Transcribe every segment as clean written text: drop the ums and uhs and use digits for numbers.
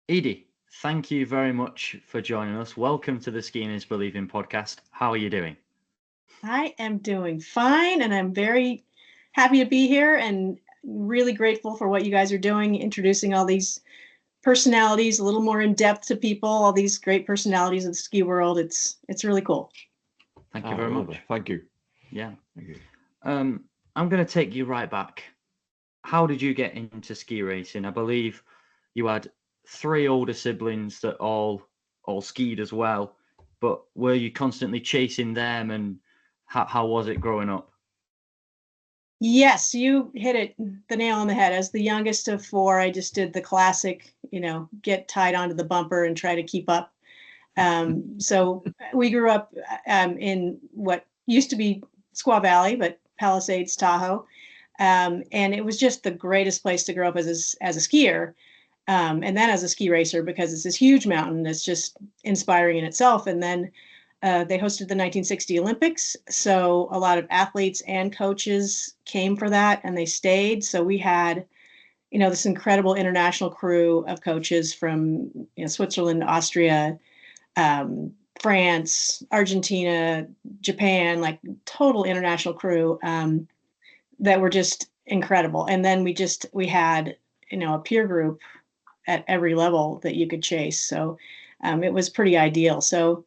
Edie, thank you very much for joining us. Welcome to the Skiing is Believing podcast. How are you doing? I am doing fine, and I'm very happy to be here and really grateful for what you guys are doing, introducing all these personalities a little more in depth to people, all these great personalities of the ski world. It's really cool. Thank you very Lovely. much. Thank you. Yeah. Thank you. I'm going to take you right back. How did you get into ski racing? I believe you had three older siblings that all skied as well, but were you constantly chasing them, and how was it growing up? Yes, you hit it the nail on the head. As the youngest of four, I just did the classic, get tied onto the bumper and try to keep up. So we grew up in what used to be Squaw Valley, but Palisades, Tahoe. And it was just the greatest place to grow up as a skier. And then as a ski racer, because it's this huge mountain that's just inspiring in itself. And then they hosted the 1960 Olympics. So a lot of athletes and coaches came for that, and they stayed. So we had, this incredible international crew of coaches from Switzerland, Austria, France, Argentina, Japan, like total international crew that were just incredible. And then we had, a peer group at every level that you could chase. So it was pretty ideal. So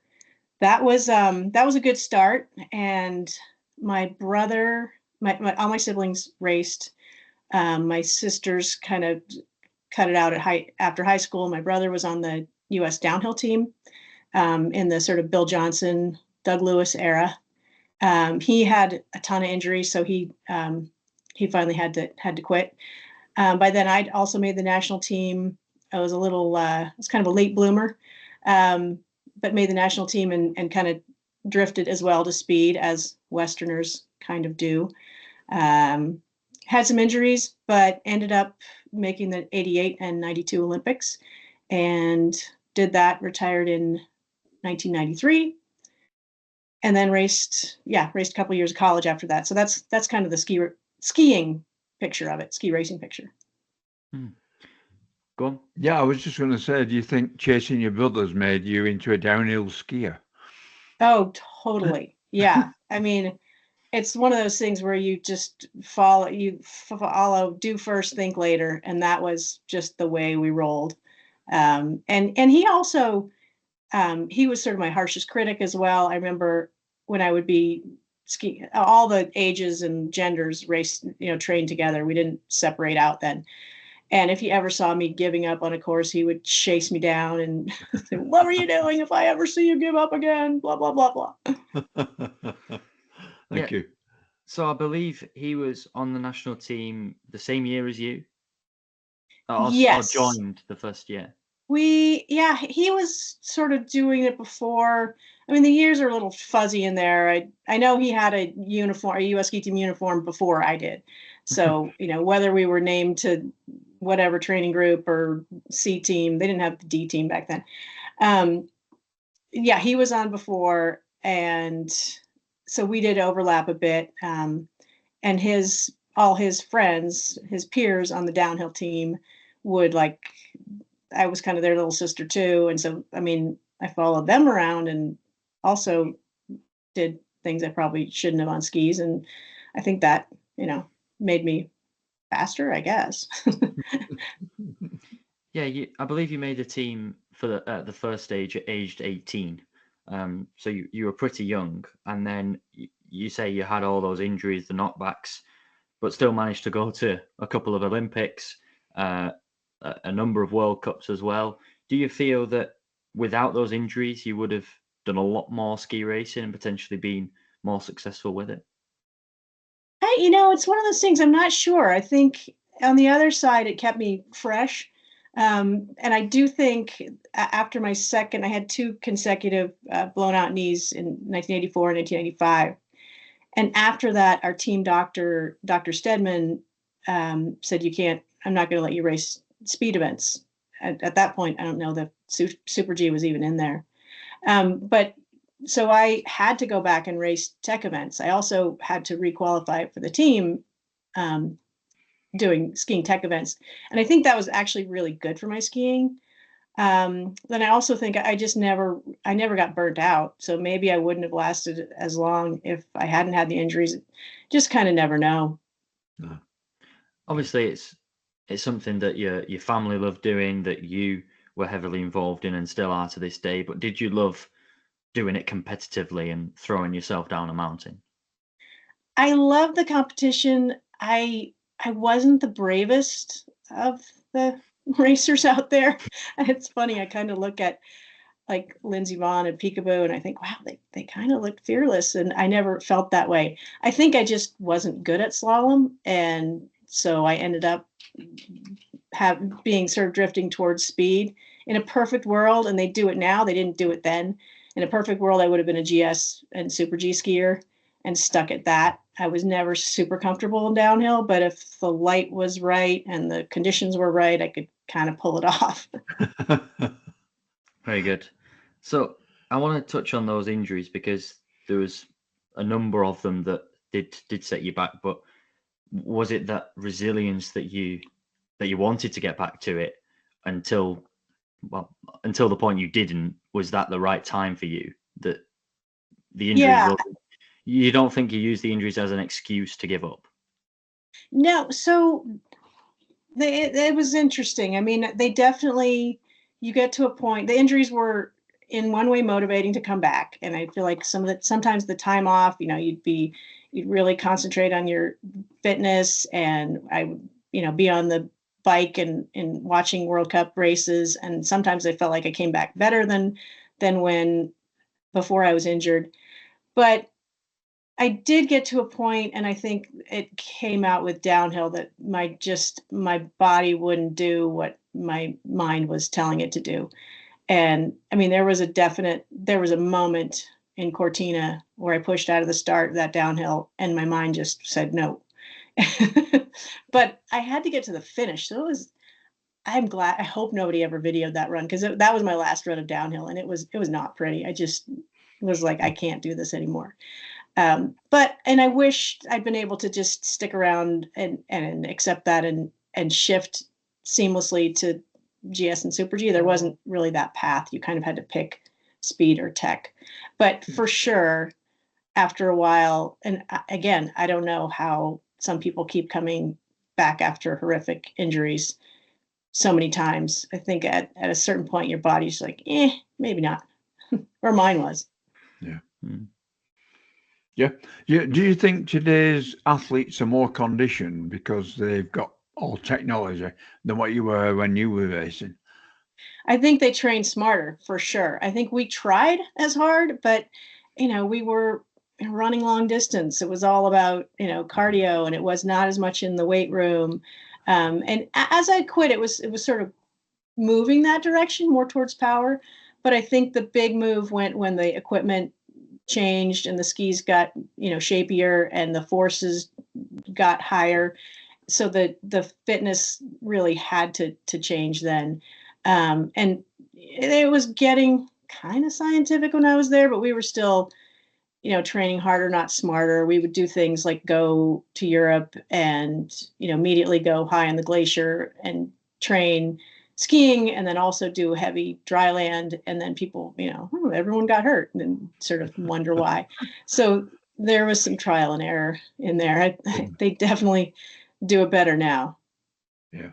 that was a good start. And my brother, all my siblings raced. My sisters kind of cut it out after high school. My brother was on the U.S. downhill team in the sort of Bill Johnson, Doug Lewis era. He had a ton of injuries, so he finally had to quit. By then, I'd also made the national team. I was kind of a late bloomer, but made the national team and kind of drifted as well to speed as Westerners kind of do. Had some injuries, but ended up making the 88 and 92 Olympics and did that, retired in 1993, and then raced a couple of years of college after that. So that's kind of the skiing picture of it, ski racing picture. Go on. Yeah, I was just going to say, do you think chasing your brothers made you into a downhill skier? Oh, totally. Yeah. I mean, it's one of those things where you just follow, do first, think later. And that was just the way we rolled. And he also, he was sort of my harshest critic as well. I remember when I would be skiing, all the ages and genders raced, trained together. We didn't separate out then. And if he ever saw me giving up on a course, he would chase me down and say, "What were you doing? If I ever see you give up again, blah, blah, blah, blah." Thank you. So I believe he was on the national team the same year as you, or Yes. joined the first year. He was sort of doing it before. I mean, the years are a little fuzzy in there. I know he had a U.S. ski team uniform before I did. So, whether we were named to whatever training group or C team, they didn't have the D team back then. He was on before. And so we did overlap a bit. And all his friends, his peers on the downhill team would I was kind of their little sister too. And so, I mean, I followed them around and also did things I probably shouldn't have on skis. And I think that, made me faster, I guess. Yeah, I believe you made the team for the first stage at aged 18. So you were pretty young. And then you say you had all those injuries, the knockbacks, but still managed to go to a couple of Olympics, a number of World Cups as well. Do you feel that without those injuries, you would have done a lot more ski racing and potentially been more successful with it? It's one of those things, I'm not sure. I think on the other side, it kept me fresh. And I do think after my second, I had two consecutive blown out knees in 1984 and 1985. And after that, our team doctor, Dr. Stedman, said, I'm not going to let you race speed events. At that point, I don't know the Super G was even in there. But so I had to go back and race tech events. I also had to requalify for the team doing skiing tech events. And I think that was actually really good for my skiing. Then I also think I never got burnt out. So maybe I wouldn't have lasted as long if I hadn't had the injuries. Just kind of never know. No. Obviously, it's something that your family loved doing, that you were heavily involved in and still are to this day. But did you love doing it competitively and throwing yourself down a mountain? I love the competition. I wasn't the bravest of the racers out there. It's funny. I kind of look at like Lindsey Vonn and Peekaboo, and I think, wow, they kind of looked fearless, and I never felt that way. I think I just wasn't good at slalom, and so I ended up being sort of drifting towards speed. In a perfect world, and they do it now, they didn't do it then. In a perfect world, I would have been a GS and Super G skier and stuck at that. I was never super comfortable in downhill, but if the light was right and the conditions were right, I could kind of pull it off. Very good. So I want to touch on those injuries because there was a number of them that did set you back. But was it that resilience that you wanted to get back to it until the point you didn't? Was that the right time for you? That the injuries Yeah. You don't think you use the injuries as an excuse to give up? No, so it was interesting. I mean, they definitely, you get to a point, the injuries were in one way motivating to come back. And I feel like sometimes the time off, you'd really concentrate on your fitness, and I would, be on the bike and watching World Cup races. And sometimes I felt like I came back better than when before I was injured. But I did get to a point, and I think it came out with downhill, that my body wouldn't do what my mind was telling it to do. And I mean, there was a moment in Cortina where I pushed out of the start of that downhill, and my mind just said no. But I had to get to the finish, so I'm glad. I hope nobody ever videoed that run, because that was my last run of downhill, and it was not pretty. I just was like, I can't do this anymore. And I wish I'd been able to just stick around and accept that and shift seamlessly to GS and Super G. There wasn't really that path. You kind of had to pick speed or tech. But for sure, after a while, and again, I don't know how some people keep coming back after horrific injuries so many times. I think at a certain point, your body's like, maybe not. Or mine was. Yeah. Yeah. Do you think today's athletes are more conditioned because they've got all technology than what you were when you were racing? I think they train smarter, for sure. I think we tried as hard, but we were running long distance. It was all about cardio, and it was not as much in the weight room. And as I quit, it was sort of moving that direction more towards power. But I think the big move went when the equipment changed and the skis got shapier and the forces got higher. So the fitness really had to change then. And it was getting kind of scientific when I was there, but we were still, training harder, not smarter. We would do things like go to Europe and, immediately go high on the glacier and train skiing, and then also do heavy dry land. And then people, everyone got hurt and then sort of wonder why. So there was some trial and error in there. They definitely do it better now. Yeah.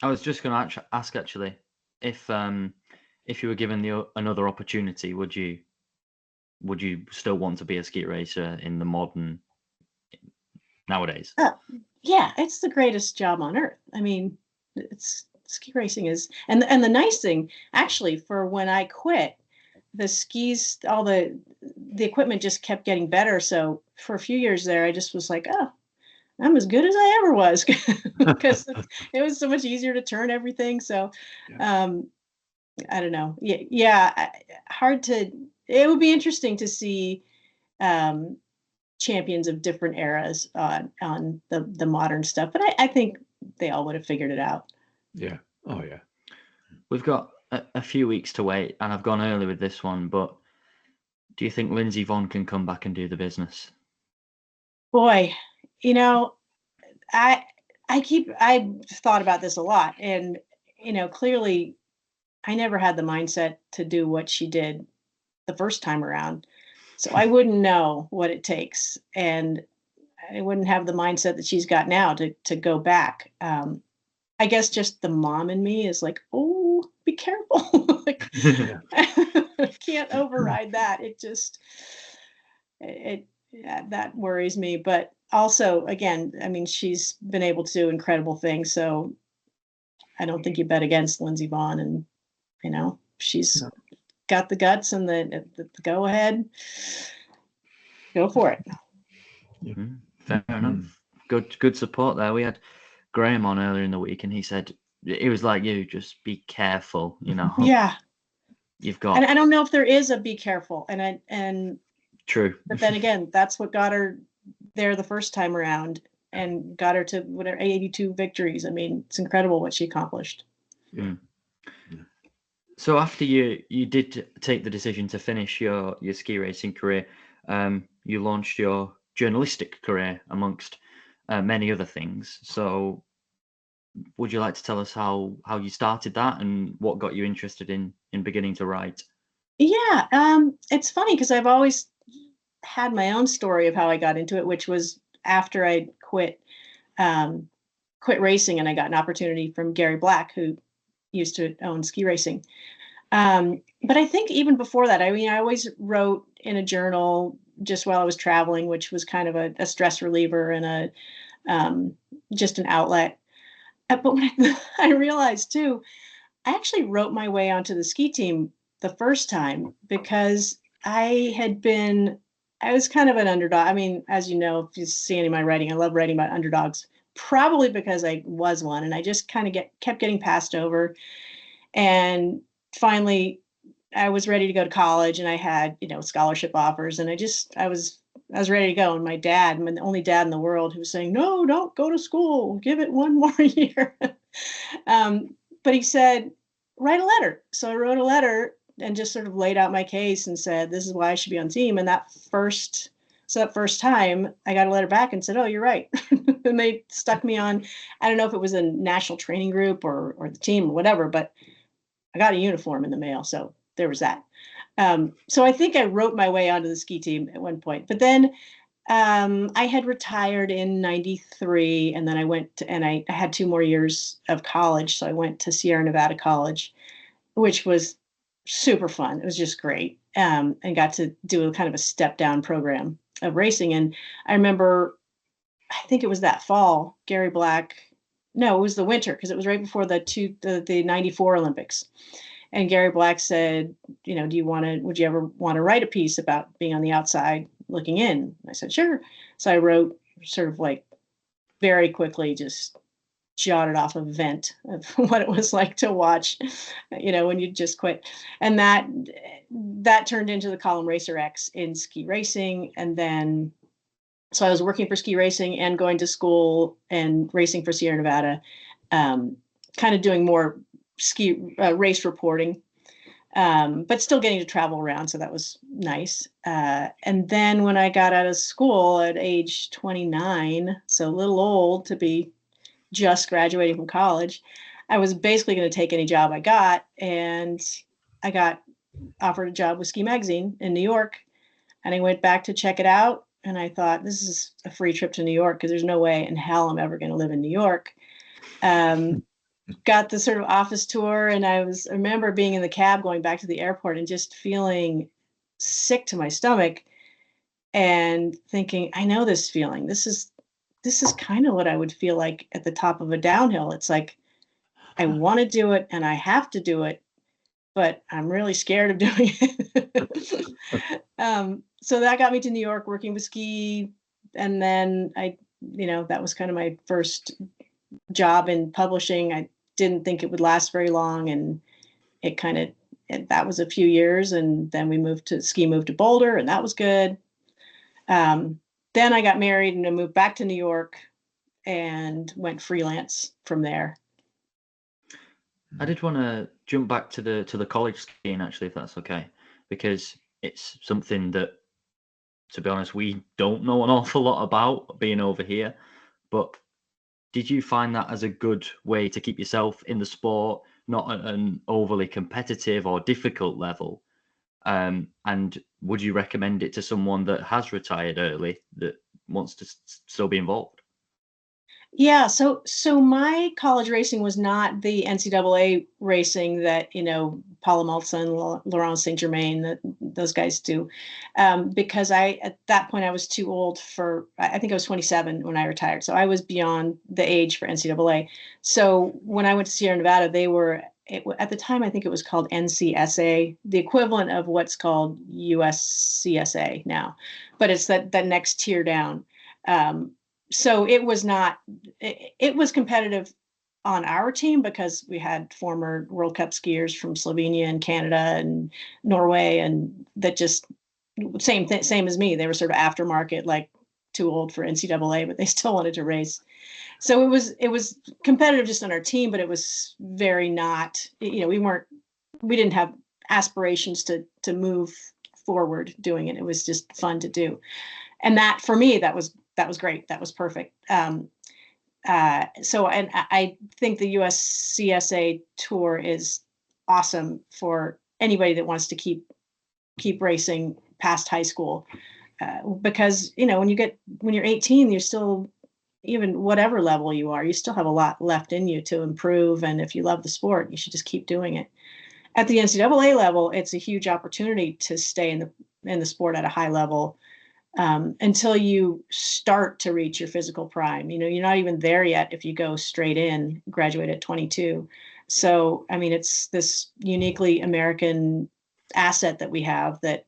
I was just going to ask actually, if you were given another opportunity, would you still want to be a ski racer in the modern nowadays? Yeah, it's the greatest job on earth. I mean, ski racing is, and the nice thing actually, for when I quit, the skis, all the equipment just kept getting better. So for a few years there, I just was like, oh, I'm as good as I ever was, because it was so much easier to turn everything. So, I don't know. Yeah, it would be interesting to see champions of different eras on the modern stuff, but I think they all would have figured it out. Yeah. Oh, yeah. We've got a few weeks to wait, and I've gone early with this one, but do you think Lindsey Vonn can come back and do the business? Boy, I've thought about this a lot, and clearly I never had the mindset to do what she did the first time around. So I wouldn't know what it takes. And I wouldn't have the mindset that she's got now to go back. I guess just the mom in me is like, oh, be careful. Like, I can't override that. Yeah, that worries me. But also, again, I mean, she's been able to do incredible things. So I don't think you bet against Lindsey Vonn. And, she's got the guts and the go ahead. Go for it. Fair enough. Good support there. We had Graham on earlier in the week, and he said it was like you, just be careful. Yeah. You've got. And I don't know if there is a be careful. And True. But then again, that's what got her there the first time around and got her to whatever 82 victories. I mean, it's incredible what she accomplished. Yeah. So after you did take the decision to finish your ski racing career, you launched your journalistic career amongst many other things. So would you like to tell us how you started that and what got you interested in beginning to write? Yeah, it's funny because I've always had my own story of how I got into it, which was after I quit racing and I got an opportunity from Gary Black, who used to own ski racing. But I think even before that, I mean, I always wrote in a journal just while I was traveling, which was kind of a stress reliever and just an outlet. But when I realized too, I actually wrote my way onto the ski team the first time because I was kind of an underdog. I mean, as you know, if you see any of my writing, I love writing about underdogs, probably because I was one. And I just kind of kept getting passed over. And finally, I was ready to go to college and I had, scholarship offers. And I was ready to go. And my dad, the only dad in the world who was saying, no, don't go to school. Give it one more year. But he said, write a letter. So I wrote a letter and just sort of laid out my case and said, this is why I should be on team. And that first time I got a letter back and said, oh, you're right. And they stuck me on, I don't know if it was a national training group or the team or whatever, but I got a uniform in the mail. So there was that. So I think I wrote my way onto the ski team at one point, but then I had retired in 93 and then I went to, and I had 2 more years of college. So I went to Sierra Nevada College, which was super fun. It was just great. And got to do a kind of a step down program of racing. And I remember, I think it was that fall, Gary Black, no, it was the winter because it was right before the 94 Olympics. And Gary Black said, would you ever want to write a piece about being on the outside looking in? I said, sure. So I wrote sort of like very quickly, just jotted off a vent of what it was like to watch, when you just quit. And that turned into the column Racer X in ski racing. And then, so I was working for ski racing and going to school and racing for Sierra Nevada, kind of doing more ski race reporting, but still getting to travel around. So that was nice. And then when I got out of school at age 29, so a little old to be just graduating from college, I was basically going to take any job I got. And I got offered a job with Ski Magazine in New York. And I went back to check it out. And I thought, this is a free trip to New York because there's no way in hell I'm ever going to live in New York. Got the sort of office tour, and I remember being in the cab going back to the airport and just feeling sick to my stomach and thinking, I know this feeling. This is kind of what I would feel like at the top of a downhill. It's like, I want to do it and I have to do it, but I'm really scared of doing it. So that got me to New York working with ski. And then that was kind of my first job in publishing. I didn't think it would last very long. And that was a few years. And then we moved to Boulder, and that was good. Then I got married and I moved back to New York and went freelance from there. I did want to jump back to the college skiing, actually, if that's okay, because it's something that, to be honest, we don't know an awful lot about being over here. But did you find that as a good way to keep yourself in the sport, not at an overly competitive or difficult level. And would you recommend it to someone that has retired early that wants to still be involved? Yeah, so my college racing was not the NCAA racing that, Paula Malta and Laurent Saint Germain, that those guys do, because at that point I was too old for. I think I was 27 when I retired, so I was beyond the age for NCAA. So when I went to Sierra Nevada, at the time I think it was called NCSA, the equivalent of what's called USCSA now, but it's that next tier down. So it was not, it was competitive on our team because we had former World Cup skiers from Slovenia and Canada and Norway, and that just same as me. They were sort of aftermarket, like too old for NCAA, but they still wanted to race. So it was competitive just on our team, but it was very not, we didn't have aspirations to move forward doing it. It was just fun to do. And that, for me, that was great. That was perfect. So, and I think the USCSA tour is awesome for anybody that wants to keep racing past high school, because when you're 18, you're still, even whatever level you are, you still have a lot left in you to improve. And if you love the sport, you should just keep doing it. At the NCAA level, it's a huge opportunity to stay in the sport at a high level. Until you start to reach your physical prime. You're not even there yet if you go straight in, graduate at 22. So, I mean, it's this uniquely American asset that we have that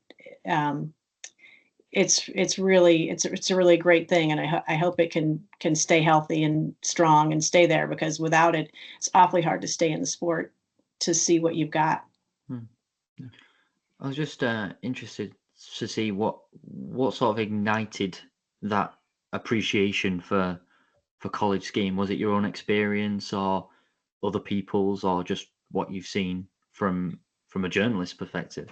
it's a really great thing. And I hope it can stay healthy and strong and stay there, because without it, it's awfully hard to stay in the sport to see what you've got. I was just interested to see what sort of ignited that appreciation for college skiing. Was it your own experience or other people's, or just what you've seen from a journalist perspective?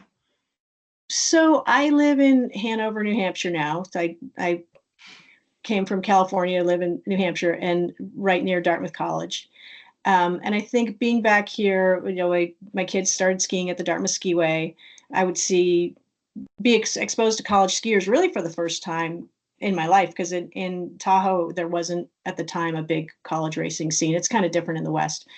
So I live in Hanover, New Hampshire now. So I came from California, live in New Hampshire, and right near Dartmouth College. And I think being back here, my kids started skiing at the Dartmouth Skiway. I would be exposed to college skiers really for the first time in my life, because in Tahoe, there wasn't at the time a big college racing scene. It's kind of different in the West,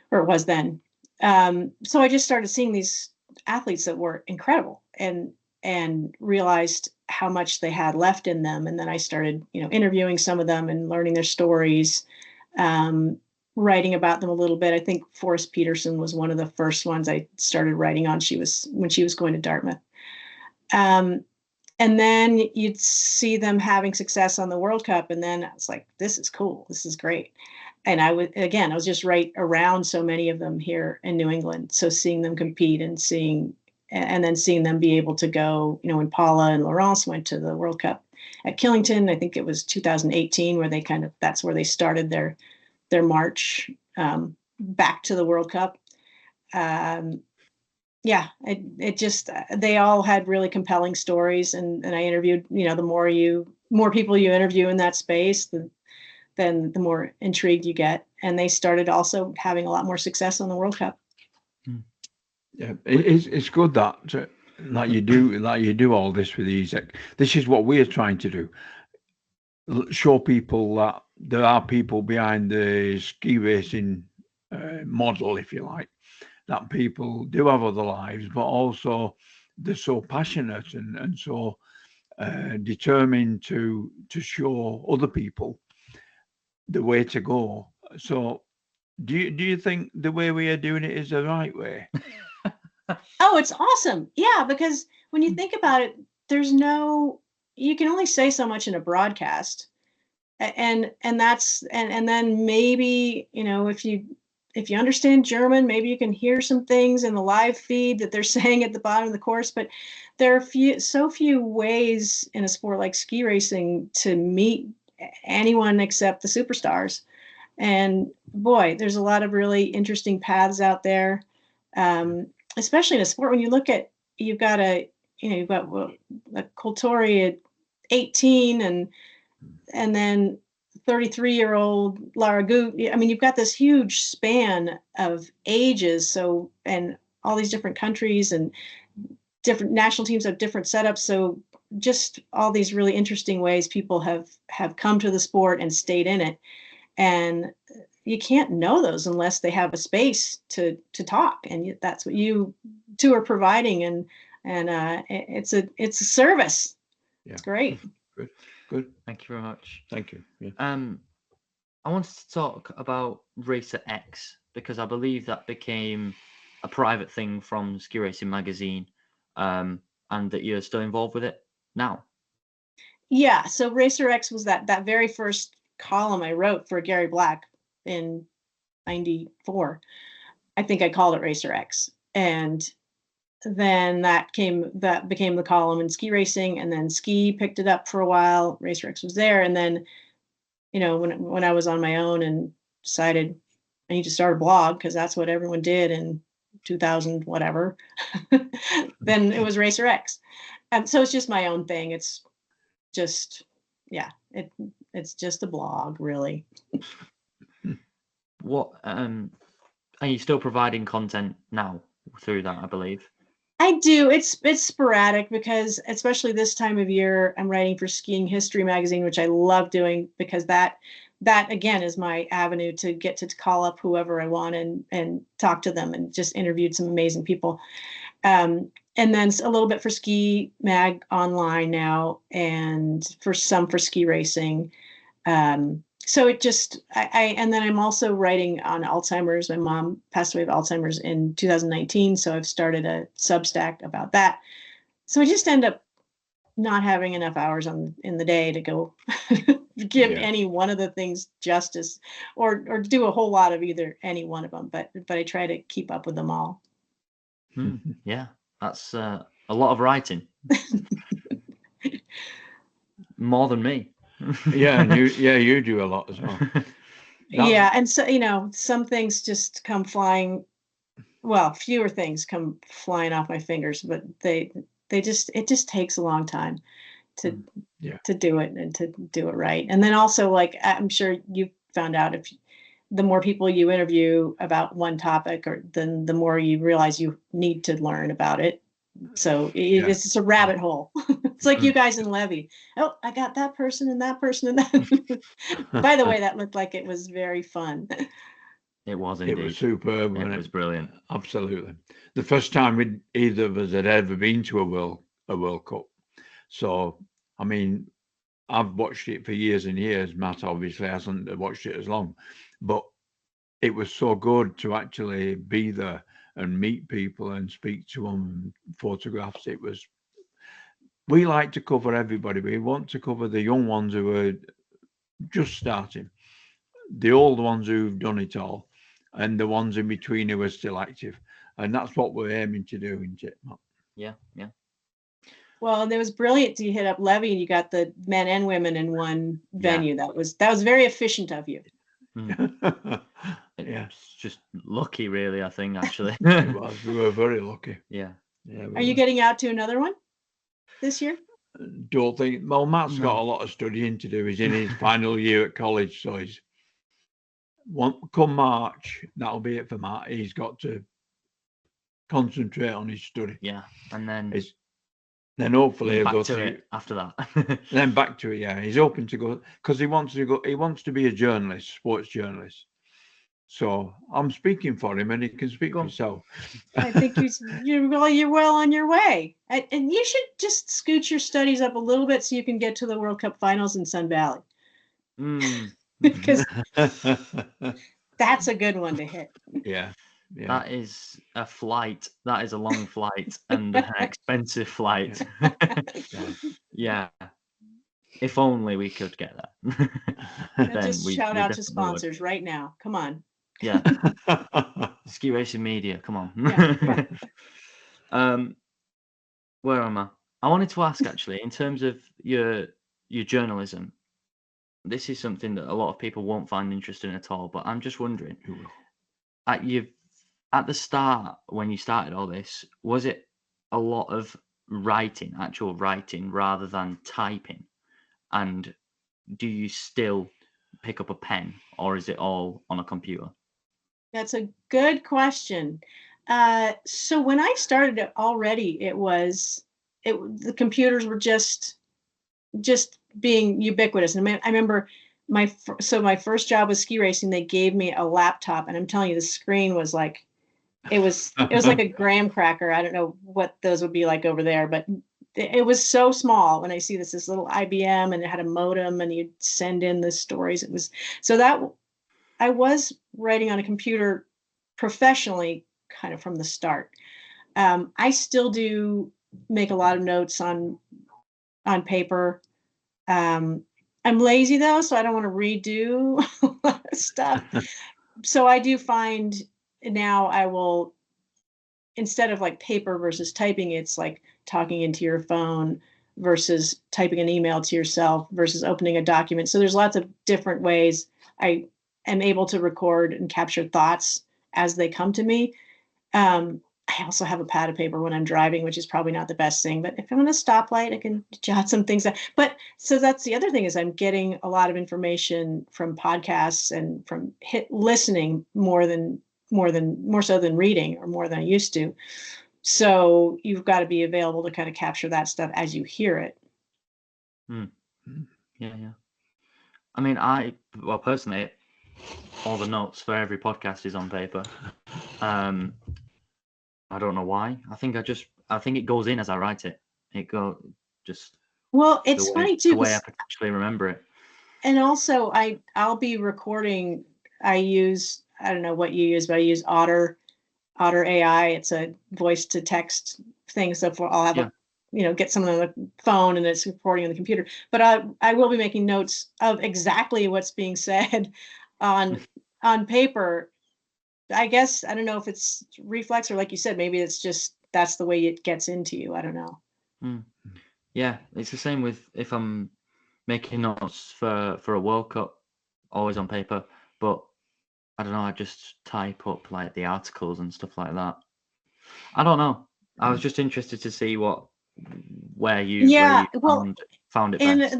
or it was then. So I just started seeing these athletes that were incredible and realized how much they had left in them. And then I started, interviewing some of them and learning their stories, writing about them a little bit. I think Forrest Peterson was one of the first ones I started writing on. When she was going to Dartmouth. And then you'd see them having success on the World Cup. And then I was like, this is cool. This is great. And I was just right around so many of them here in New England. So seeing them compete and then seeing them be able to go, when Paula and Laurence went to the World Cup at Killington, I think it was 2018, where that's where they started their march, back to the World Cup. Yeah, it just, they all had really compelling stories, and I interviewed, the more people you interview in that space, then the more intrigued you get, and they started also having a lot more success on the World Cup. Yeah, it's good that you do all this with these. This is what we're trying to do. Show people that there are people behind the ski racing model, if you like. That people do have other lives, but also they're so passionate and so determined to show other people the way to go. So, do you think the way we are doing it is the right way? Oh, it's awesome! Yeah, because when you think about it, you can only say so much in a broadcast, and then maybe if you understand German, maybe you can hear some things in the live feed that they're saying at the bottom of the course. But there are so few ways in a sport like ski racing to meet anyone except the superstars. And boy, there's a lot of really interesting paths out there, especially in a sport when you look at, you've got a Coltori at 18 and then 33-year-old Lara Goot. I mean, you've got this huge span of ages. So, and all these different countries and different national teams have different setups. So just all these really interesting ways people have come to the sport and stayed in it. And you can't know those unless they have a space to talk. And that's what you two are providing. And it's a service. Yeah. It's great. Good. Thank you very much. Thank you. Yeah. I wanted to talk about Racer X because I believe that became a private thing from Ski Racing Magazine, and that you're still involved with it now. Yeah. So Racer X was that very first column I wrote for Gary Black in '94. I think I called it Racer X, and then that became the column in Ski Racing, and then Ski picked it up for a while. Racer X was there, and then when I was on my own and decided I need to start a blog because that's what everyone did in 2000 whatever, then it was Racer X, and so it's just my own thing. It's just it's just a blog, really. What are you still providing content now through that, I believe? I do. It's sporadic because especially this time of year, I'm writing for Skiing History magazine, which I love doing because that again is my avenue to get to call up whoever I want and talk to them, and just interviewed some amazing people. And then a little bit for Ski Mag Online now, and for Ski Racing. So it just, and then I'm also writing on Alzheimer's. My mom passed away of Alzheimer's in 2019. So I've started a Substack about that. So I just end up not having enough hours in the day to go give any one of the things justice, or do a whole lot of any one of them. But I try to keep up with them all. Yeah, that's a lot of writing. More than me. Yeah, and you do a lot as well. Yeah, and so some things just come flying. Well, fewer things come flying off my fingers, but it just takes a long time to do it and to do it right. And then also, like, I'm sure you found out, if the more people you interview about one topic, then the more you realize you need to learn about it. So it's just a rabbit hole. It's like you guys in Levy. Oh, I got that person and that person and that. By the way, that looked like it was very fun. It was indeed. It was superb. It was brilliant. Absolutely. The first time either of us had ever been to a World Cup. So, I mean, I've watched it for years and years. Matt obviously hasn't watched it as long, but it was so good to actually be there and meet people and speak to them, photographs. We like to cover everybody. We want to cover the young ones who are just starting, the old ones who've done it all, and the ones in between who are still active. And that's what we're aiming to do, isn't it, Matt? Yeah. Well, and it was brilliant to hit up Levy, and you got the men and women in one venue. That was very efficient of you. It's just lucky, really, I think, actually. It was. We were very lucky. Yeah. Are you getting out to another one this year? Don't think. Well, Matt's got a lot of studying to do. He's in his final year at college, so come March, that'll be it for Matt. He's got to concentrate on his study. Yeah, and then hopefully he'll back go to through it after that. Then back to it. Yeah, he's hoping to go because he wants to be a journalist, sports journalist. So I'm speaking for him, and he can speak for himself. I think you're well on your way, and you should just scoot your studies up a little bit so you can get to the World Cup finals in Sun Valley. Because that's a good one to hit. Yeah. That is a flight. That is a long flight and an expensive flight. Yeah. If only we could get that. Just shout out to sponsors right now. Come on. Yeah. Ski Racing Media. Come on. Where am I? I wanted to ask, actually, in terms of your journalism, this is something that a lot of people won't find interesting at all, but I'm just wondering, at the start, when you started all this, was it a lot of actual writing, rather than typing? And do you still pick up a pen, or is it all on a computer? That's a good question. So when I started it already, the computers were just being ubiquitous. And I remember my first job was ski racing. They gave me a laptop, and I'm telling you, the screen was like it was like a graham cracker. I don't know what those would be like over there, but it was so small. When I see this little IBM, and it had a modem, and you'd send in the stories. It was so that I was writing on a computer professionally kind of from the start. I still do make a lot of notes on paper. I'm lazy though, so I don't want to redo a lot of stuff. So I do find now I will, instead of like paper versus typing, it's like talking into your phone versus typing an email to yourself versus opening a document. So there's lots of different ways I am able to record and capture thoughts as they come to me. I also have a pad of paper when I'm driving, which is probably not the best thing, but if I'm in a stoplight, I can jot some things out. But so that's the other thing, is I'm getting a lot of information from podcasts and from listening more so than reading, or more than I used to. So you've got to be available to kind of capture that stuff as you hear it. Yeah. I mean, personally, all the notes for every podcast is on paper. I don't know why. I think it goes in as I write it. Well, it's funny too, the way I potentially remember it. And also I'll be recording. I don't know what you use, but I use Otter AI. It's a voice to text thing. So I'll have get someone on the phone, and it's recording on the computer. But I will be making notes of exactly what's being said on paper. I guess, I don't know if it's reflex, or like you said, maybe it's just that's the way it gets into you. I don't know. Yeah, it's the same with if I'm making notes for a World Cup, always on paper. But I don't know, I just type up like the articles and stuff like that. I don't know. I was just interested to see where you found it best.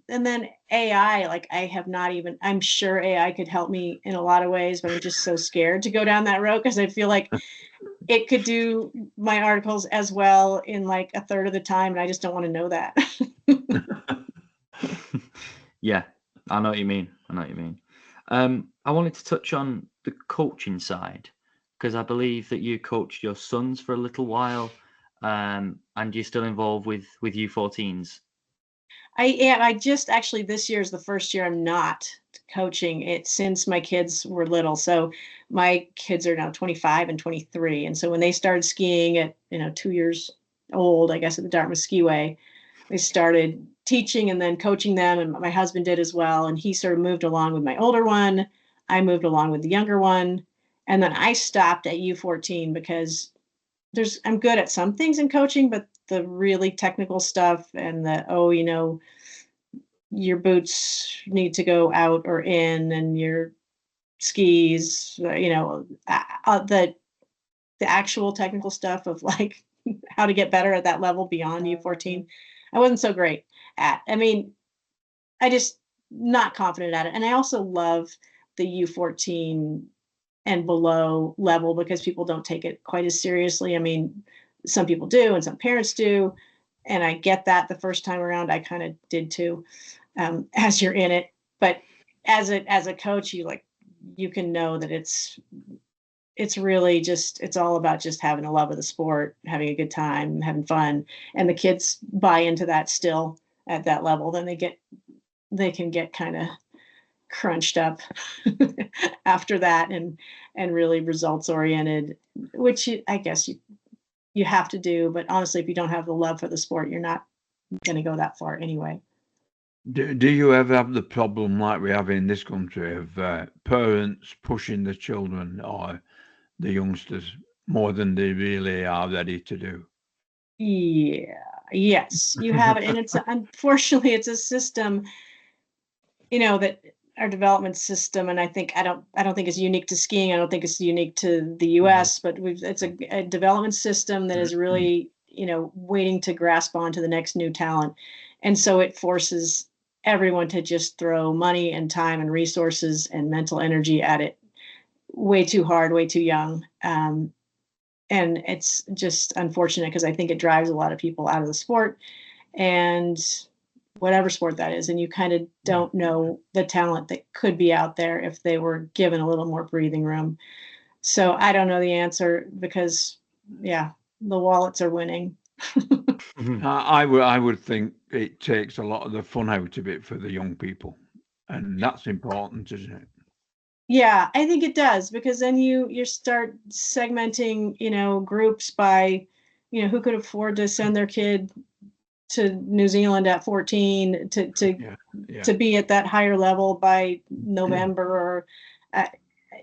And then AI, like I'm sure AI could help me in a lot of ways, but I'm just so scared to go down that road, because I feel like it could do my articles as well in like a third of the time, and I just don't want to know that. Yeah, I know what you mean. I wanted to touch on the coaching side, because I believe that you coached your sons for a little while, and you're still involved with U14s. I am. I just actually, this year is the first year I'm not coaching it since my kids were little. So my kids are now 25 and 23. And so when they started skiing at, 2 years old, I guess, at the Dartmouth Skiway, we started teaching and then coaching them. And my husband did as well. And he sort of moved along with my older one. I moved along with the younger one. And then I stopped at U14 because I'm good at some things in coaching, but the really technical stuff and your boots need to go out or in, and your skis, the actual technical stuff of like how to get better at that level beyond U14, I wasn't so great at. I mean, I just not confident at it. And I also love the U14 and below level, because people don't take it quite as seriously. I mean, some people do, and some parents do. And I get that the first time around, I kind of did too, as you're in it. But as a coach, you can know that it's really just, it's all about just having a love of the sport, having a good time, having fun. And the kids buy into that still at that level. Then they can get kind of crunched up after that, and really results oriented, which I guess you have to do. But honestly, if you don't have the love for the sport, you're not going to go that far anyway. Do you ever have the problem like we have in this country of parents pushing the children or the youngsters more than they really are ready to do? Yeah. Yes, you have it. And it's unfortunately, it's a system, that our development system, and I don't think it's unique to skiing. I don't think it's unique to the US, but it's a development system that is really, waiting to grasp onto the next new talent. And so it forces everyone to just throw money and time and resources and mental energy at it way too hard, way too young. And it's just unfortunate because I think it drives a lot of people out of the sport, and whatever sport that is. And you kind of don't know the talent that could be out there if they were given a little more breathing room. So I don't know the answer because, yeah, the wallets are winning. I would think it takes a lot of the fun out of it for the young people, and that's important, isn't it? Yeah, I think it does, because then you start segmenting, groups by, who could afford to send their kid to New Zealand at 14 to be at that higher level by November, or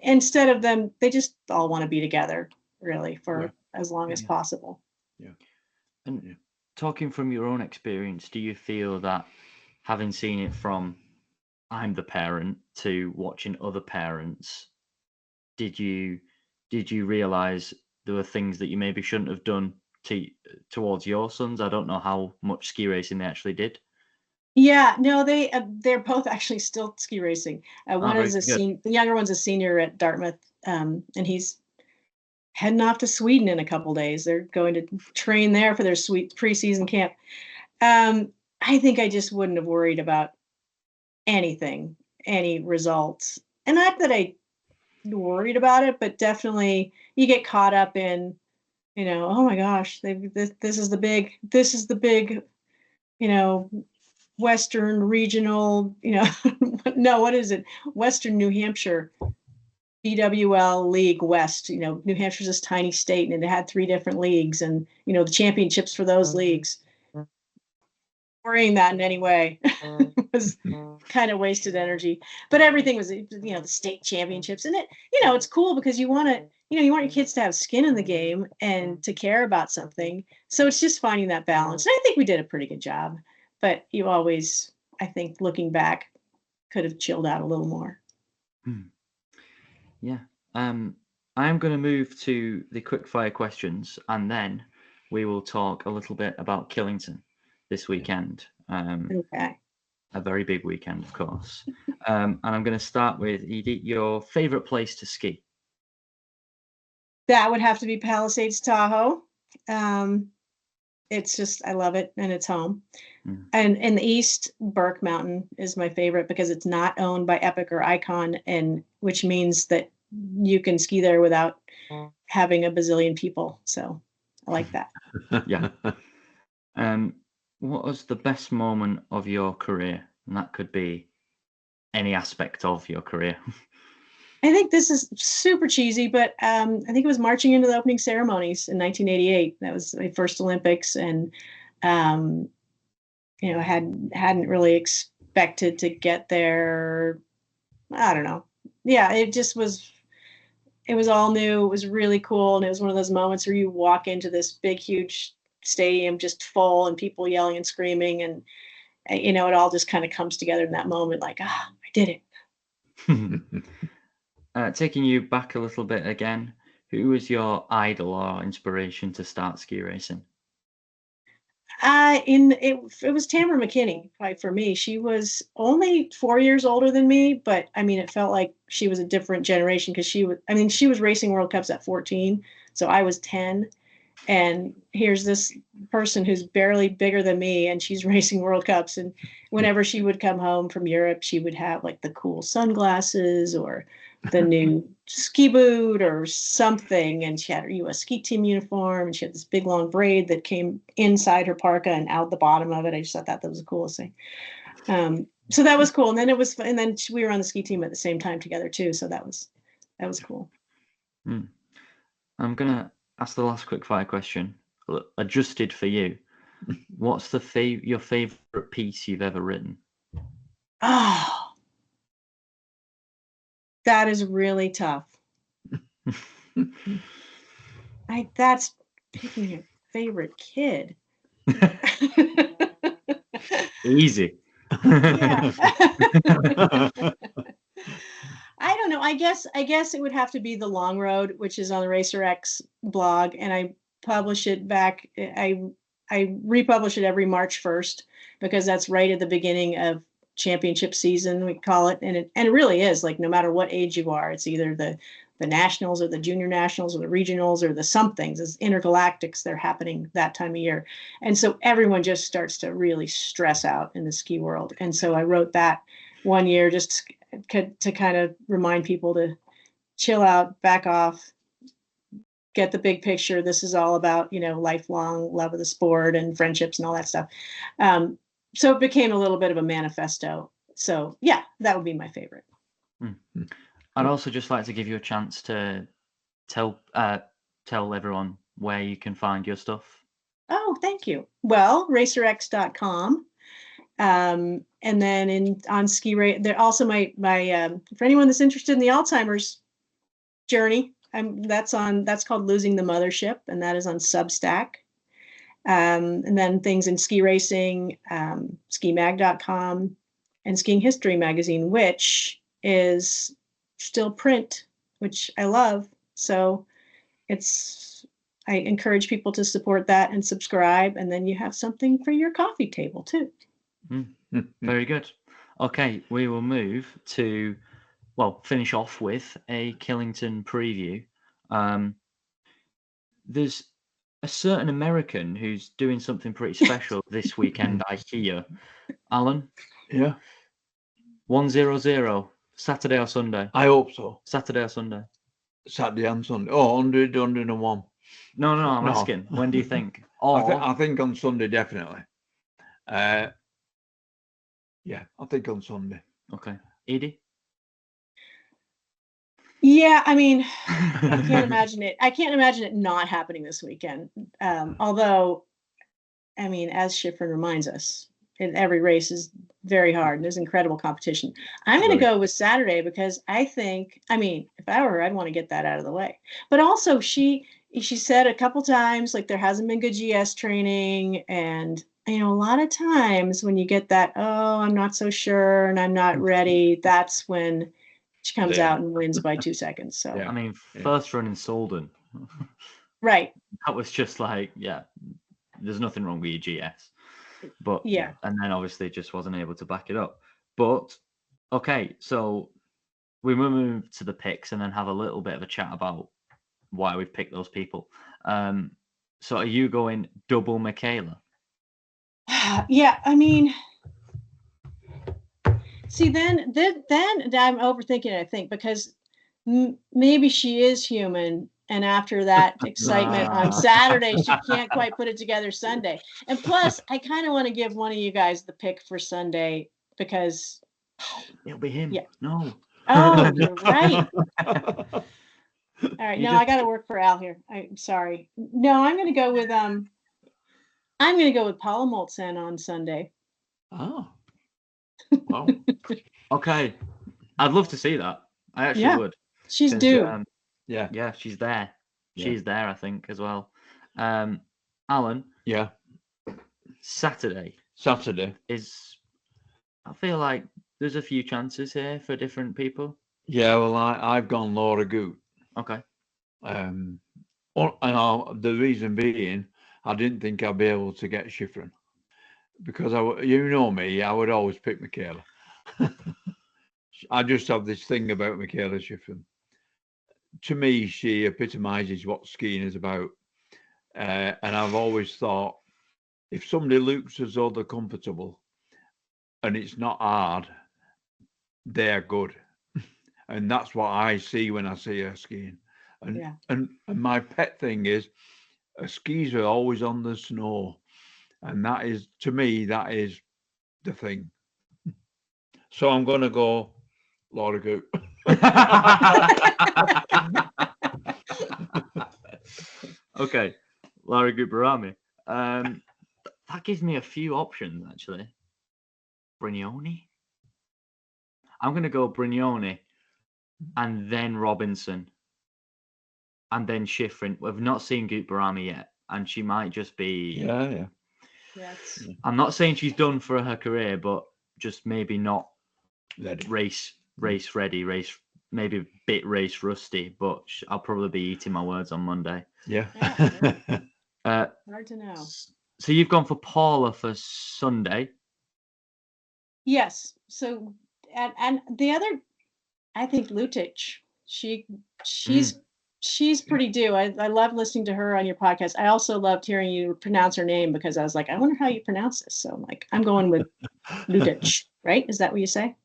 instead of them, they just all want to be together really for as long as possible. Yeah. And talking from your own experience, do you feel that, having seen it from I'm the parent to watching other parents, did you realize there were things that you maybe shouldn't have done towards your sons? I don't know how much ski racing they actually did. Yeah, no, they're both actually still ski racing. One very is a good. the younger one's a senior at Dartmouth, and he's heading off to Sweden in a couple days. They're going to train there for their sweet preseason camp. I think I just wouldn't have worried about anything, any results. And not that I worried about it, but definitely you get caught up in, oh my gosh, this is the big, Western regional, no, what is it? Western New Hampshire BWL League West. New Hampshire's this tiny state, and it had 3 different leagues, and the championships for those leagues. Worrying that in any way was kind of wasted energy. But everything was, the state championships, and it's cool because you want your kids to have skin in the game and to care about something. So it's just finding that balance. And I think we did a pretty good job. But you always, I think, looking back, could have chilled out a little more. Yeah. I'm going to move to the quickfire questions, and then we will talk a little bit about Killington this weekend. Okay. A very big weekend, of course. And I'm going to start with, Edie, your favorite place to ski. That would have to be Palisades Tahoe. It's just, I love it, and it's home. And in the east, Burke Mountain is my favorite because it's not owned by Epic or Icon, and which means that you can ski there without having a bazillion people. So I like that. Yeah. What was the best moment of your career? And that could be any aspect of your career. I think this is super cheesy, but I think it was marching into the opening ceremonies in 1988. That was my first Olympics, and hadn't really expected to get there. I don't know. Yeah, it just was. It was all new. It was really cool, and it was one of those moments where you walk into this big, huge stadium just full, and people yelling and screaming, and it all just kind of comes together in that moment. Like, I did it. Taking you back a little bit again, who was your idol or inspiration to start ski racing? It was Tamara McKinney, probably for me. She was only 4 years older than me, but I mean, it felt like she was a different generation because she was racing World Cups at 14, so I was 10. And here's this person who's barely bigger than me, and she's racing World Cups. And whenever she would come home from Europe, she would have like the cool sunglasses or the new ski boot or something. And she had her US ski team uniform, and she had this big long braid that came inside her parka and out the bottom of it. I just thought that was the coolest thing. So that was cool. And then we were on the ski team at the same time together too. So that was cool. I'm gonna ask the last quickfire question, adjusted for you. What's your favorite piece you've ever written? Oh, that is really tough. That's picking your favorite kid. Easy. Yeah. I don't know. I guess it would have to be The Long Road, which is on the Racer X blog, and I publish it back. I republish it every March 1st because that's right at the beginning of championship season, we call it. And it really is like, no matter what age you are, it's either the nationals or the junior nationals or the regionals or the somethings, as intergalactics, they're happening that time of year. And so everyone just starts to really stress out in the ski world. And so I wrote that one year just to kind of remind people to chill out, back off, get the big picture. This is all about, lifelong love of the sport and friendships and all that stuff. So it became a little bit of a manifesto. So yeah, that would be my favorite. Mm-hmm. I'd also just like to give you a chance to tell everyone where you can find your stuff. Oh, thank you. Well, racerx.com. And then on Ski Race, there also my for anyone that's interested in the Alzheimer's journey, that's called Losing the Mothership, and that is on Substack. And then things in ski racing, skimag.com, and Skiing History magazine, which is still print, which I love. So I encourage people to support that and subscribe, and then you have something for your coffee table too. Very good. Okay, we will move to, finish off with a Killington preview. There's a certain American who's doing something pretty special this weekend, I hear. Alan? Yeah. 100, Saturday or Sunday? I hope so. Saturday or Sunday? Saturday and Sunday. Oh, 100, 101. No, I'm asking. When do you think? I think on Sunday, definitely. Yeah, I think on Sunday. Okay. Edie? Yeah, I mean, I can't imagine it not happening this weekend. Although, I mean, as Shiffrin reminds us, every race is very hard and there's incredible competition. I'm going to go with Saturday because I think, if I were her, I'd want to get that out of the way. But also, she said a couple times, like, there hasn't been good GS training, and a lot of times when you get that, oh, I'm not so sure and I'm not ready, that's when she comes out and wins by 2 seconds. So first run in Solden. Right. That was just like, there's nothing wrong with your GS. But and then obviously just wasn't able to back it up. But okay, so we will move to the picks and then have a little bit of a chat about why we've picked those people. So are you going double Michaela? Yeah, see, then I'm overthinking it, I think, because maybe she is human, and after that excitement on Saturday, she can't quite put it together Sunday. And plus, I kind of want to give one of you guys the pick for Sunday because it'll be him. Yeah. No. Oh, you're right. All right. No, I got to work for Al here. I'm sorry. No, I'm going to go with Paula Moltzen on Sunday. Oh. Wow. Okay. I'd love to see that. I actually would. She's due. Yeah, she's there. Yeah. She's there, I think, as well. Alan. Yeah. Saturday is. I feel like there's a few chances here for different people. Yeah, well, I've gone Laura Goot. Okay. And the reason being, I didn't think I'd be able to get Shiffrin because me, I would always pick Michaela. I just have this thing about Michaela Shiffrin. To me, she epitomizes what skiing is about. And I've always thought, if somebody looks as though they're comfortable and it's not hard, they're good. And that's what I see when I see her skiing. And my pet thing is, her skis are always on the snow. And that is, to me, that is the thing. So I'm going to go Laura Goot. Okay, Laura Goot-Barami. That gives me a few options, actually. Brignone? I'm going to go Brignone and then Robinson and then Shiffrin. We've not seen Goot-Barami yet, and she might just be... Yeah. Yes. I'm not saying she's done for her career, but just maybe not race ready, maybe a bit race rusty, but I'll probably be eating my words on Monday. Yeah. Hard to know. So you've gone for Paula for Sunday. Yes. So and the other, I think Lutic, she's pretty due. I love listening to her on your podcast. I also loved hearing you pronounce her name because I was like, I wonder how you pronounce this. So I'm like, I'm going with Lutic, right? Is that what you say?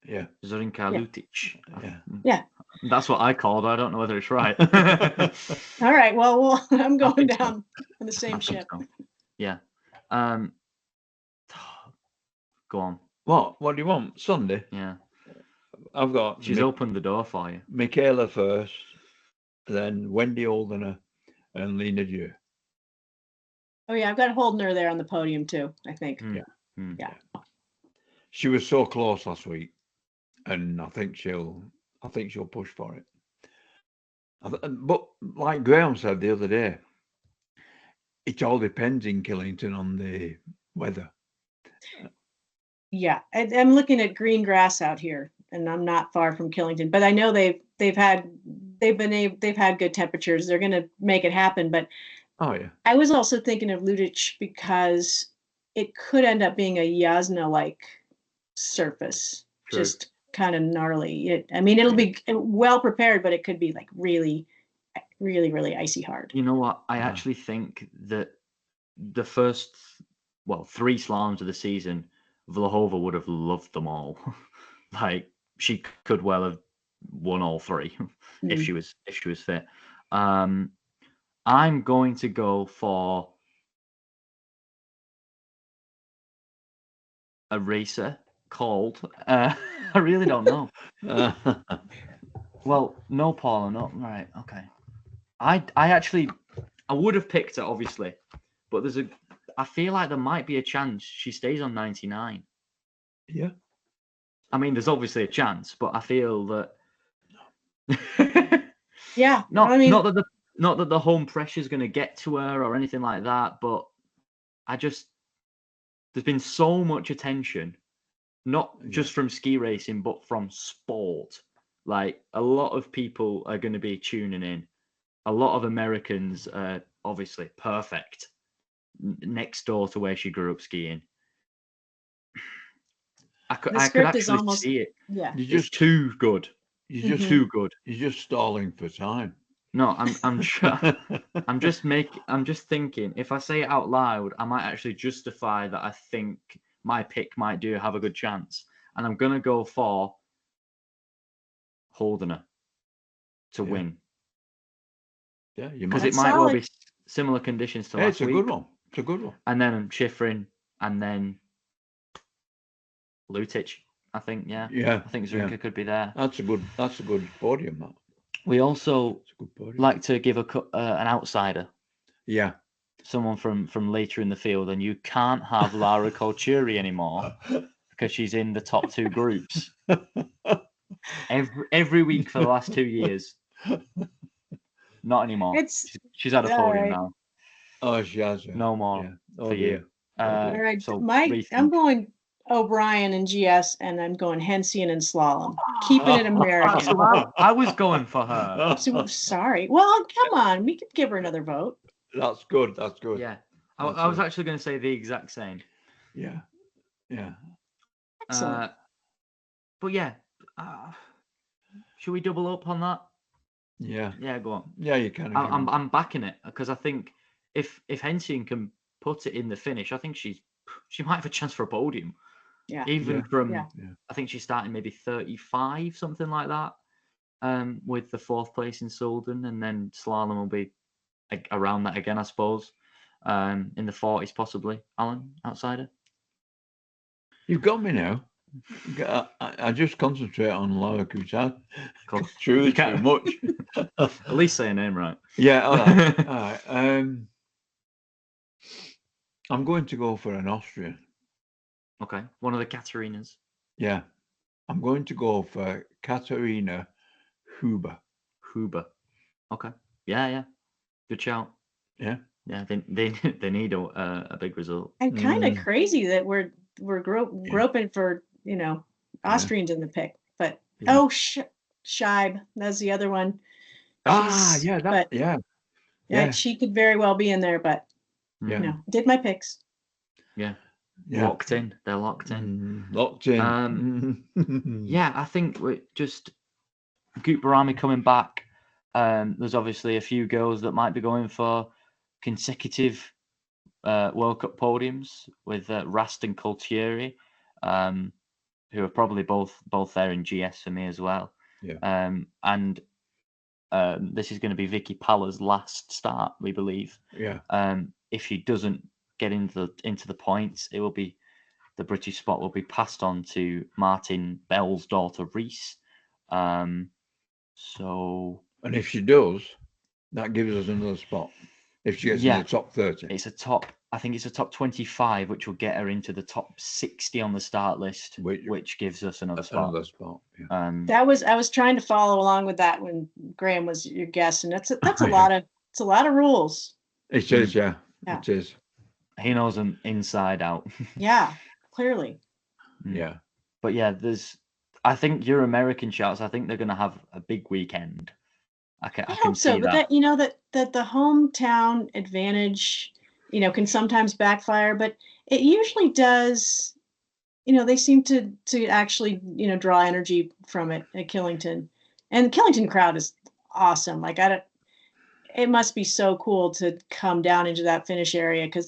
Yeah. Zorinka Lutic. Yeah. Yeah. That's what I called. I don't know whether it's right. All right. Well, I'm going think so. down on the I same think ship. so. Yeah. Go on. What do you want? Sunday? Yeah. I've got She's opened the door for you. Michaela first, then Wendy Holdener and Lena Dew. Oh yeah, I've got Holdner there on the podium too, I think. Yeah. She was so close last week, and I think she'll push for it. But like Graham said the other day, it all depends in Killington on the weather. Yeah, I'm looking at green grass out here, and I'm not far from Killington, but I know they've had good temperatures. They're going to make it happen. But oh yeah, I was also thinking of Lutic because it could end up being a Jasna-like surface, just kind of gnarly. It'll be well prepared, but it could be like really, really, really icy hard. You know what? I actually think that the first, 3 slaloms of the season, Vlhova would have loved them all. Like she could well have won all 3 if she was fit. I'm going to go for a racer called I really don't know. Well, no Paula, no, right, okay. I would have picked her obviously, but I feel like there might be a chance she stays on 99. Yeah. I mean, there's obviously a chance, but I feel that yeah. not that the home pressure is going to get to her or anything like that, but there's been so much attention, not just from ski racing, but from sport. Like a lot of people are going to be tuning in. A lot of Americans are obviously perfect next door to where she grew up skiing. I could actually see it. Yeah, it's too good. You're just too good. You're just stalling for time. No, I'm just thinking. If I say it out loud, I might actually justify that I think my pick might have a good chance, and I'm gonna go for Holdener to win. Yeah, you might. Because it might well be similar conditions to last week. It's a good one. It's a good one. And then Shiffrin, and then Lutic. I think, yeah. I think Zorinka could be there. That's a good podium. That. We also like to give an outsider. Yeah. Someone from later in the field, and you can't have Lara Colchuri anymore because she's in the top 2 groups. Every week for the last 2 years. Not anymore. She's had a podium now. Oh, she has. Yeah. No more for you. All right, so I'm going O'Brien and GS, and I'm going Hensian and slalom. Keeping it American. So I was going for her. So, sorry. Well, come on. We could give her another vote. That's good. Yeah. I was actually going to say the exact same. Yeah. Yeah. Excellent. But yeah. Should we double up on that? Yeah. Yeah, go on. Yeah, you can. I'm backing it because I think if Hensian can put it in the finish, I think she might have a chance for a podium. Yeah. Even from I think she's starting maybe 35, something like that. With the 4th place in Solden, and then slalom will be around that again, I suppose. In the 40s possibly. Alan, outsider. You've got me now. I just concentrate on Laura Couchard. Cool. Too much. At least say her name right. Yeah. All right. All right. I'm going to go for an Austrian. Okay. One of the Katarinas. Yeah. I'm going to go for Katharina Huber. Okay. Yeah. Good shout. Yeah. Yeah. They need a big result. And kind of crazy that we're groping for Austrians in the pick, but Scheib, that's the other one. Yeah, she could very well be in there, but did my picks. Yeah. locked in. They're locked in. Locked in. Yeah, I think we just Guparami coming back. There's obviously a few girls that might be going for consecutive World Cup podiums with Rast and Coltieri, who are probably both there in GS for me as well. Yeah. And this is going to be Vicky Palla's last start, we believe. Yeah. If she doesn't get into the points, it will be the British spot will be passed on to Martin Bell's daughter Reese. So. And if she does, that gives us another spot. If she gets in the top 30. I think it's a top 25, which will get her into the top 60 on the start list, which gives us another spot. Another spot. Yeah. I was trying to follow along with that when Graham was your guest, and that's a lot of rules. It is, yeah. It is. He knows them inside out. Yeah, clearly. Yeah. But yeah, I think your American shouts, I think they're going to have a big weekend. I can hope see so, but that the hometown advantage, can sometimes backfire, but it usually does. They seem to actually, draw energy from it at Killington, and the Killington crowd is awesome. Like it must be so cool to come down into that finish area because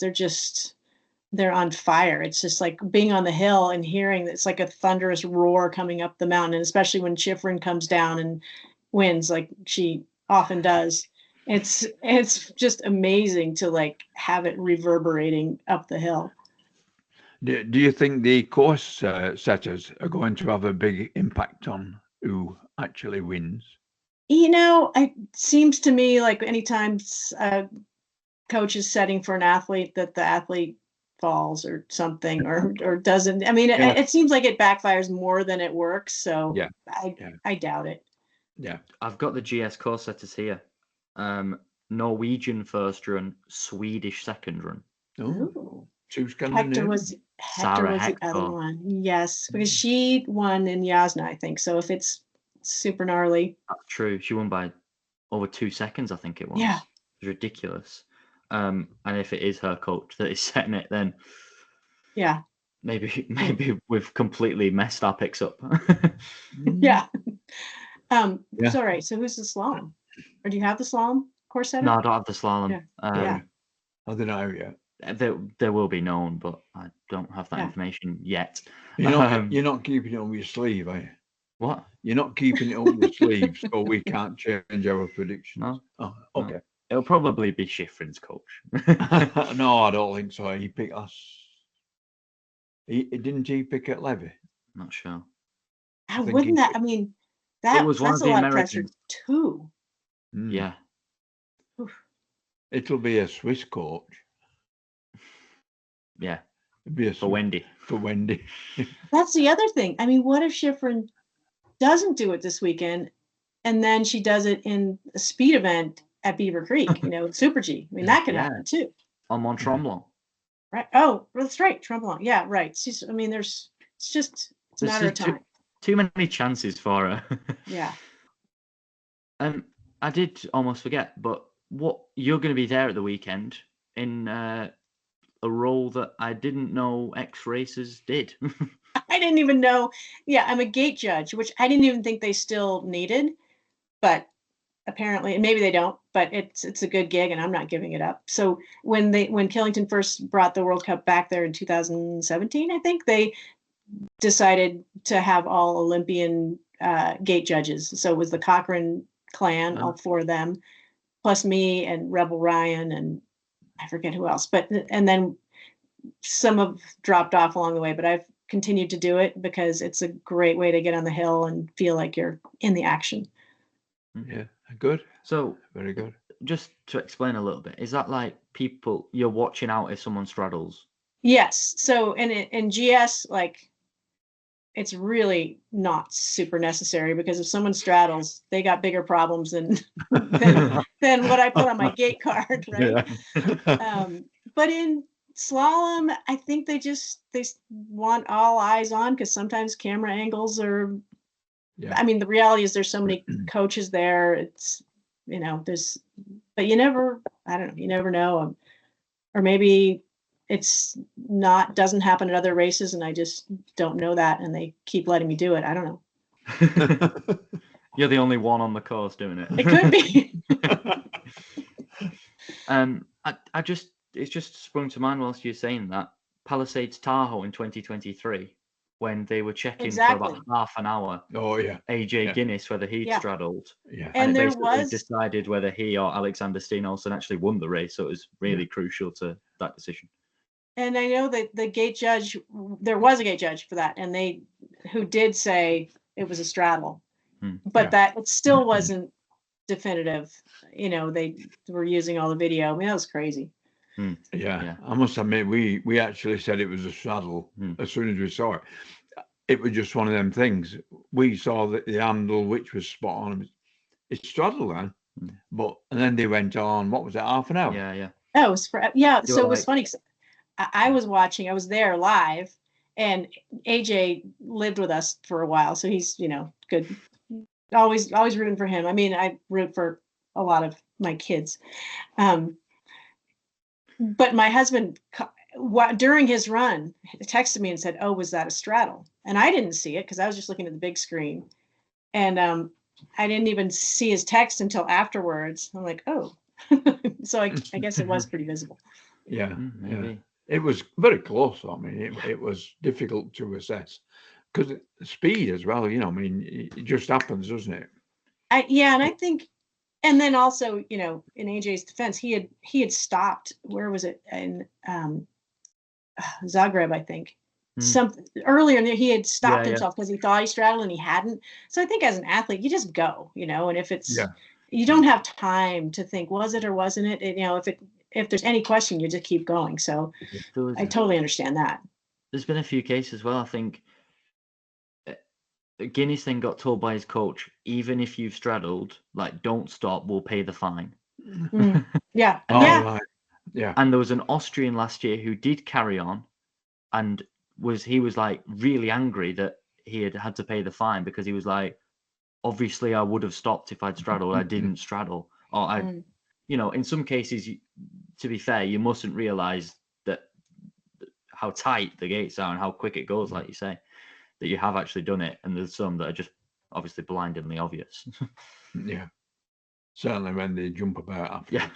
they're on fire. It's just like being on the hill and hearing it's like a thunderous roar coming up the mountain, and especially when Shiffrin comes down and wins like she often does. It's just amazing to like have it reverberating up the hill. Do you think the course setters are going to have a big impact on who actually wins? It seems to me like anytime coach is setting for an athlete that the athlete falls or something or doesn't. I mean, it seems like it backfires more than it works. So I doubt it. Yeah. I've got the GS course setters here. Norwegian first run, Swedish second run. Oh, Hector was the other one. Yes, because she won in Jasna, I think. So if it's super gnarly. That's true. She won by over 2 seconds, I think it was. Yeah. It's ridiculous. And if it is her coach that is setting it, then maybe we've completely messed our picks up. Yeah. Sorry. So who's the slalom? Or do you have the slalom course setter? No, I don't have the slalom. Yeah. I don't know yet. There will be known, but I don't have that information yet. You're not keeping it on your sleeve, are you? What? You're not keeping it on your sleeve, so we can't change our predictions. No. Oh, okay. No. It'll probably be Shiffrin's coach. No, I don't think so. He picked us. Didn't he pick at Levy? Not sure. Wouldn't that? I mean, that was one of the Americans too. Yeah. It'll be a Swiss coach. Yeah. It'll be for Wendy. For Wendy. That's the other thing. I mean, what if Shiffrin doesn't do it this weekend, and then she does it in a speed event at Beaver Creek? Super G. I mean, that could happen too. On Mont Tremblant. Right. Oh, that's right. Tremblant. Yeah. Right. It's a matter of time. Too many chances for her. Yeah. I did almost forget, but what you're going to be there at the weekend in a role that I didn't know ex-racers did. I didn't even know. Yeah, I'm a gate judge, which I didn't even think they still needed, but apparently, and maybe they don't, but it's a good gig and I'm not giving it up. So when Killington first brought the World Cup back there in 2017, I think they decided to have all Olympian gate judges. So it was the Cochran clan, all four of them, plus me and Rebel Ryan and I forget who else, and then some have dropped off along the way, but I've continued to do it because it's a great way to get on the hill and feel like you're in the action. Yeah, good. So very good. Just to explain a little bit, is that like people you're watching out if someone straddles? Yes. So in GS, like it's really not super necessary because if someone straddles, they got bigger problems than what I put on my gate card, right? Yeah. But in slalom, I think they want all eyes on because sometimes camera angles are. Yeah. I mean, the reality is there's so many coaches there. It's but you never know, or maybe it's doesn't happen at other races, and I just don't know that, and they keep letting me do it. I don't know. You're the only one on the course doing it. It could be. It's just sprung to mind whilst you're saying that Palisades Tahoe in 2023, when they were checking for about half an hour. Oh yeah. AJ Guinness, whether he'd straddled. Yeah. And it there basically was decided whether he or Alexander Steen Olsen actually won the race. So it was really crucial to that decision. And I know that the gate judge, there was a gate judge for that, and who did say it was a straddle, but that it still wasn't definitive. You know, they were using all the video. I mean, that was crazy. Yeah, I must admit, we actually said it was a straddle as soon as we saw it. It was just one of them things. We saw that the handle, which was spot on. It's straddle then, and then they went on. What was it? Half an hour. Yeah. Oh, it was so it was funny. I was watching. I was there live, and AJ lived with us for a while, so he's good. Always rooting for him. I mean, I root for a lot of my kids. But my husband, during his run, texted me and said, "Oh, was that a straddle?" And I didn't see it because I was just looking at the big screen, and I didn't even see his text until afterwards. I'm like, "Oh," so I guess it was pretty visible. Yeah, maybe. It was very close. I mean, it was difficult to assess because speed as well. I mean, it just happens, doesn't it? And I think. And then also, in AJ's defense, he had stopped. Where was it? In Zagreb, I think. Something earlier in there, he had stopped himself because he thought he straddled and he hadn't. So I think as an athlete, you just go, and if it's you don't have time to think, was it or wasn't it? If there's any question, you just keep going. So I totally understand that. There's been a few cases as well. I think Guinness then got told by his coach, even if you've straddled, don't stop, we'll pay the fine. Yeah. Right. Yeah. And there was an Austrian last year who did carry on, and he was really angry that he had to pay the fine because he was like, obviously I would have stopped if I'd straddled. I didn't straddle. Or in some cases, to be fair, you mustn't realize that how tight the gates are and how quick it goes, like you say, that you have actually done it. And there's some that are just obviously blindingly obvious. Yeah. Certainly when they jump about after. Yeah.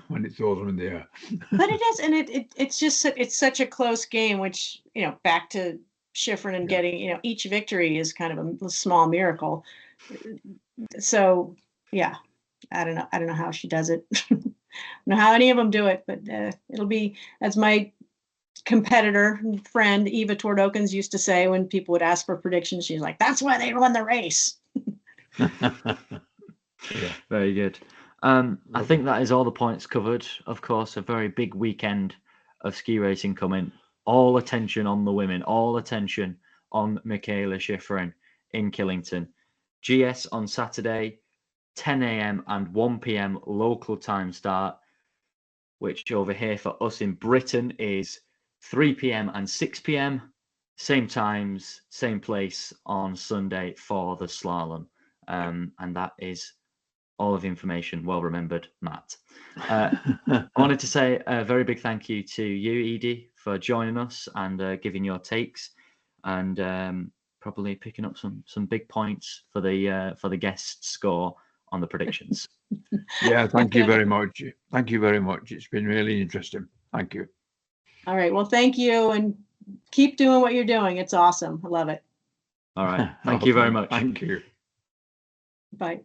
When it throws them in the air. But it is, and it's just it's such a close game, which back to Shiffrin and getting each victory is kind of a small miracle. So yeah, I don't know how she does it. I don't know how any of them do it, but it'll be, as my competitor friend Eva Tordokens used to say when people would ask for predictions, she's like, "That's why they won the race." Yeah. Very good. I think that is all the points covered. Of course, a very big weekend of ski racing coming. All attention on the women. All attention on Michaela Shiffrin in Killington. GS on Saturday, 10 a.m. and 1 p.m. local time start, which over here for us in Britain is 3 p.m. and 6 p.m. Same times, same place on Sunday for the slalom. And that is all of the information. Well remembered, Matt. I wanted to say a very big thank you to you, Edie, for joining us and giving your takes and probably picking up some big points for the guest score on the predictions. Yeah, thank you very much. Thank you very much. It's been really interesting. Thank you. All right. Well, thank you, and keep doing what you're doing. It's awesome. I love it. All right. Thank you very much. Thank you. Bye.